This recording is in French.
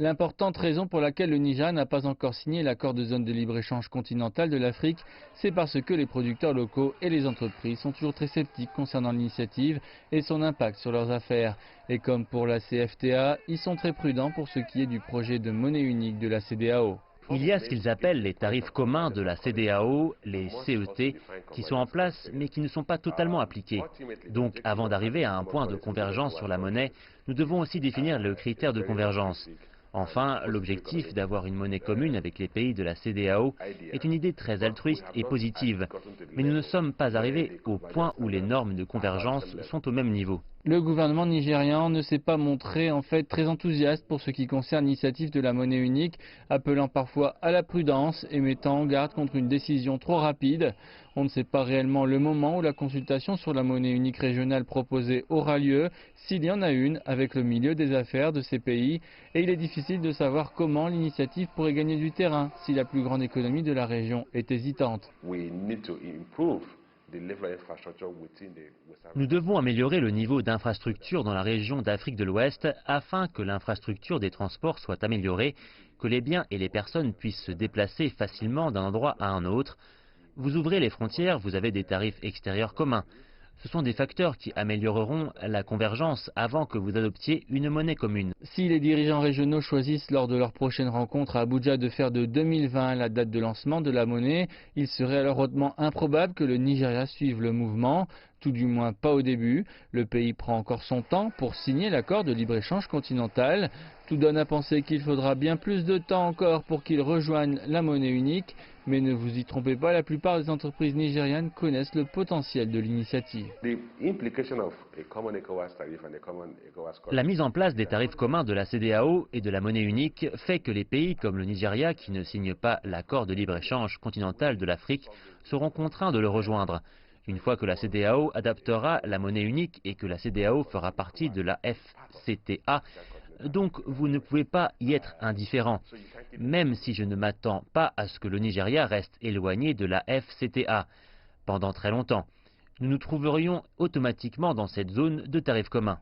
L'importante raison pour laquelle le Nigeria n'a pas encore signé l'accord de zone de libre-échange continentale de l'Afrique, c'est parce que les producteurs locaux et les entreprises sont toujours très sceptiques concernant l'initiative et son impact sur leurs affaires. Et comme pour la CFTA, ils sont très prudents pour ce qui est du projet de monnaie unique de la CEDEAO. Il y a ce qu'ils appellent les tarifs communs de la CEDEAO, les CET, qui sont en place mais qui ne sont pas totalement appliqués. Donc avant d'arriver à un point de convergence sur la monnaie, nous devons aussi définir le critère de convergence. Enfin, l'objectif d'avoir une monnaie commune avec les pays de la CEDEAO est une idée très altruiste et positive. Mais nous ne sommes pas arrivés au point où les normes de convergence sont au même niveau. Le gouvernement nigérian ne s'est pas montré en fait très enthousiaste pour ce qui concerne l'initiative de la monnaie unique, appelant parfois à la prudence et mettant en garde contre une décision trop rapide. On ne sait pas réellement le moment où la consultation sur la monnaie unique régionale proposée aura lieu, s'il y en a une, avec le milieu des affaires de ces pays, et il est difficile de savoir comment l'initiative pourrait gagner du terrain si la plus grande économie de la région est hésitante. Nous devons améliorer le niveau d'infrastructure dans la région d'Afrique de l'Ouest afin que l'infrastructure des transports soit améliorée, que les biens et les personnes puissent se déplacer facilement d'un endroit à un autre. Vous ouvrez les frontières, vous avez des tarifs extérieurs communs. Ce sont des facteurs qui amélioreront la convergence avant que vous adoptiez une monnaie commune. Si les dirigeants régionaux choisissent lors de leur prochaine rencontre à Abuja de faire de 2020 la date de lancement de la monnaie, il serait alors hautement improbable que le Nigeria suive le mouvement, tout du moins pas au début. Le pays prend encore son temps pour signer l'accord de libre-échange continental. Tout donne à penser qu'il faudra bien plus de temps encore pour qu'il rejoigne la monnaie unique, mais ne vous y trompez pas, la plupart des entreprises nigérianes connaissent le potentiel de l'initiative. La mise en place des tarifs communs de la CEDEAO et de la monnaie unique fait que les pays comme le Nigeria, qui ne signent pas l'accord de libre-échange continental de l'Afrique, seront contraints de le rejoindre. Une fois que la CEDEAO adaptera la monnaie unique et que la CEDEAO fera partie de la FCTA, donc vous ne pouvez pas y être indifférent, même si je ne m'attends pas à ce que le Nigeria reste éloigné de la FCTA pendant très longtemps. Nous nous trouverions automatiquement dans cette zone de tarifs communs.